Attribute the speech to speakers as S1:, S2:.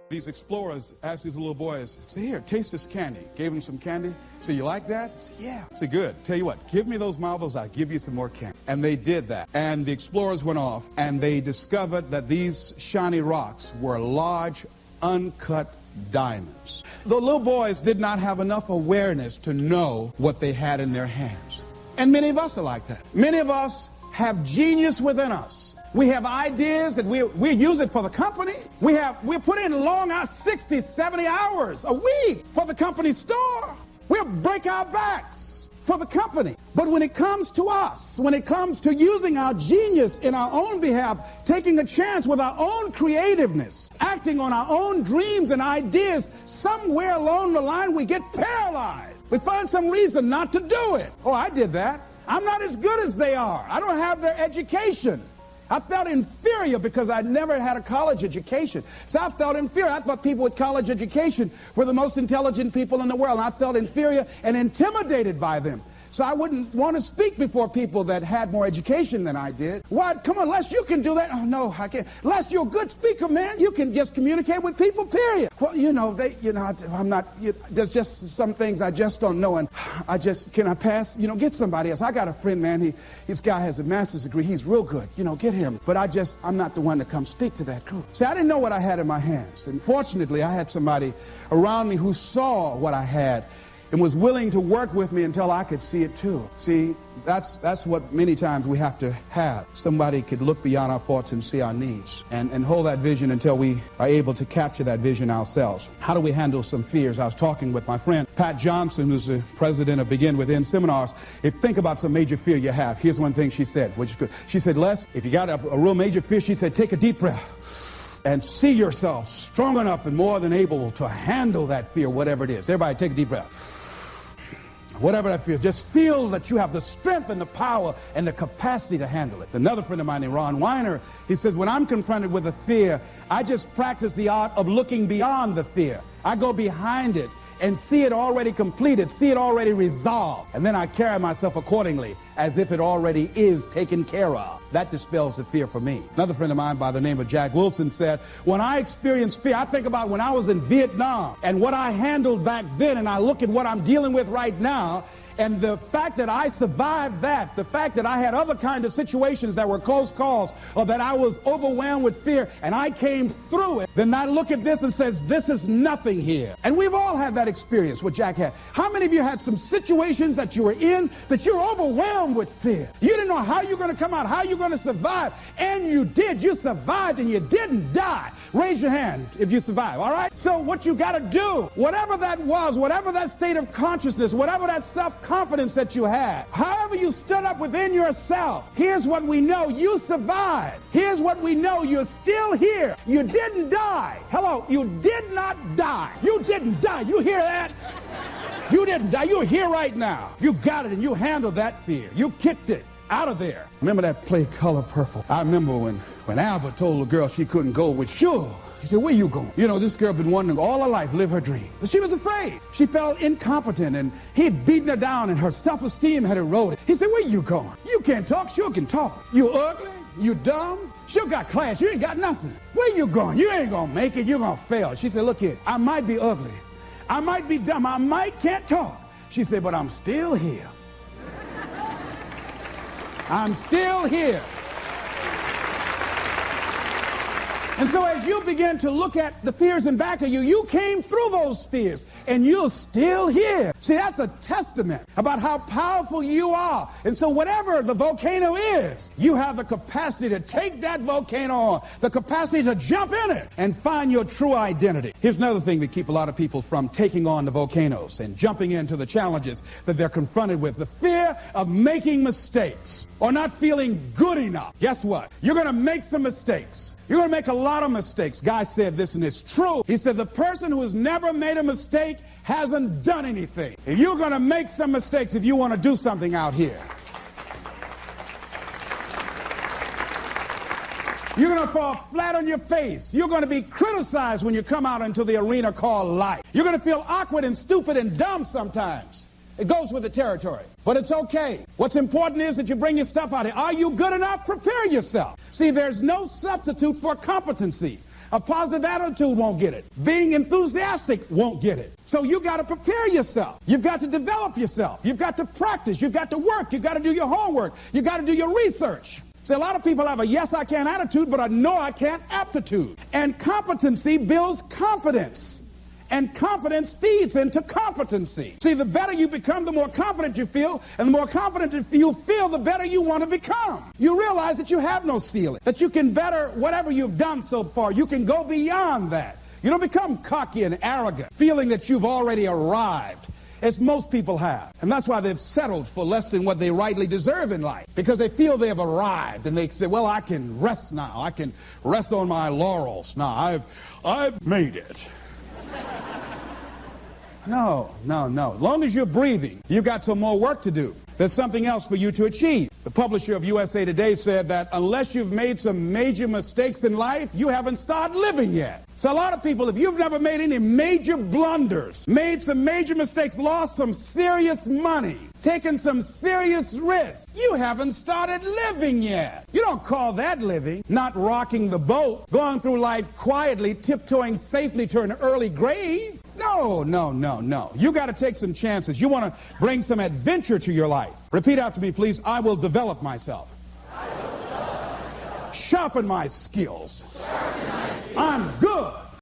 S1: These explorers asked these little boys, say, here, taste this candy. Gave them some candy. So you like that? Say, yeah. Say, good. Tell you what, give me those marbles, I'll give you some more candy. And they did that. And the explorers went off, and they discovered that these shiny rocks were large, uncut diamonds. The little boys did not have enough awareness to know what they had in their hands. And many of us are like that. Many of us have genius within us. We have ideas that we use it for the company. We put in long hours, 60, 70 hours a week for the company store. We'll break our backs for the company. But when it comes to us, when it comes to using our genius in our own behalf, taking a chance with our own creativeness, acting on our own dreams and ideas, somewhere along the line we get paralyzed. We find some reason not to do it. Oh, I did that. I'm not as good as they are. I don't have their education. I felt inferior because I never had a college education. So I felt inferior. I thought people with college education were the most intelligent people in the world. And I felt inferior and intimidated by them. So I wouldn't want to speak before people that had more education than I did. What? Come on, Les, you can do that. Oh, no, I can't. Les, you're a good speaker, man. You can just communicate with people, period. Well, I'm not, there's just some things I just don't know. And can I pass? Get somebody else. I got a friend, man. This guy has a master's degree. He's real good. Get him. But I'm not the one to come speak to that group. See, I didn't know what I had in my hands. And fortunately, I had somebody around me who saw what I had and was willing to work with me until I could see it too. See, that's what many times we have to have. Somebody could look beyond our faults and see our needs and hold that vision until we are able to capture that vision ourselves. How do we handle some fears? I was talking with my friend Pat Johnson, who's the president of Begin Within seminars. Think about some major fear you have. Here's one thing she said, which is good. She said, Les, if you got a real major fear, she said, take a deep breath and see yourself strong enough and more than able to handle that fear, whatever it is. Everybody take a deep breath. Whatever that feels, just feel that you have the strength and the power and the capacity to handle it. Another friend of mine named Ron Weiner, he says, when I'm confronted with a fear, I just practice the art of looking beyond the fear. I go behind it and see it already completed, see it already resolved. And then I carry myself accordingly as if it already is taken care of. That dispels the fear for me. Another friend of mine by the name of Jack Wilson said, when I experience fear, I think about when I was in Vietnam and what I handled back then, and I look at what I'm dealing with right now, and the fact that I survived that, the fact that I had other kinds of situations that were close calls, or that I was overwhelmed with fear and I came through it, then I look at this and says, this is nothing here. And we've all had that experience, what Jack had. How many of you had some situations that you were in that you were overwhelmed with fear? You didn't know how you're going to come out, how you're going to survive, and you did. You survived and you didn't die. Raise your hand if you survived, all right? So what you got to do, whatever that was, whatever that state of consciousness, whatever that self-confidence that you had, however you stood up within yourself, here's what we know, you survived. Here's what we know, you're still here. You didn't die. Hello, you did not die. You didn't die. You hear that? You didn't die. You're here right now. You got it and you handled that fear. You kicked it out of there. Remember that play Color Purple? I remember when Albert told the girl she couldn't go with Suge. He said, where you going? This girl been wanting all her life live her dream. But she was afraid. She felt incompetent, and he'd beaten her down, and her self-esteem had eroded. He said, where you going? You can't talk. Suge can talk. You ugly. You dumb. Suge got class. You ain't got nothing. Where you going? You ain't going to make it. You're going to fail. She said, look here. I might be ugly. I might be dumb. I might can't talk. She said, but I'm still here. I'm still here. And so as you begin to look at the fears in back of you, you came through those fears, and you're still here. See, that's a testament about how powerful you are. And so whatever the volcano is, you have the capacity to take that volcano on, the capacity to jump in it and find your true identity. Here's another thing that keeps a lot of people from taking on the volcanoes and jumping into the challenges that they're confronted with. The fear of making mistakes or not feeling good enough. Guess what? You're going to make some mistakes. You're going to make a lot of mistakes. Guy said this, and it's true. He said the person who has never made a mistake hasn't done anything. And you're going to make some mistakes if you want to do something out here. You're going to fall flat on your face. You're going to be criticized when you come out into the arena called life. You're going to feel awkward and stupid and dumb sometimes. It goes with the territory. But it's okay. What's important is that you bring your stuff out here. Are you good enough? Prepare yourself. See, there's no substitute for competency. A positive attitude won't get it. Being enthusiastic won't get it. So you got to prepare yourself. You've got to develop yourself. You've got to practice. You've got to work. You've got to do your homework. You've got to do your research. See, a lot of people have a yes, I can attitude, but a no, I can't aptitude. And competency builds confidence. And confidence feeds into competency. See, the better you become, the more confident you feel. And the more confident you feel, the better you want to become. You realize that you have no ceiling, that you can better whatever you've done so far. You can go beyond that. You don't become cocky and arrogant, feeling that you've already arrived, as most people have. And that's why they've settled for less than what they rightly deserve in life, because they feel they have arrived, and they say, well, I can rest now. I can rest on my laurels now. I've made it. No. As long as you're breathing, you've got some more work to do. There's something else for you to achieve. The publisher of USA Today said that unless you've made some major mistakes in life, you haven't started living yet. So a lot of people, if you've never made any major blunders, made some major mistakes, lost some serious money, taken some serious risks, you haven't started living yet. You don't call that living. Not rocking the boat, going through life quietly, tiptoeing safely to an early grave. No. You got to take some chances. You want to bring some adventure to your life. Repeat out to me, please. I will develop myself. Sharpen my skills. I'm good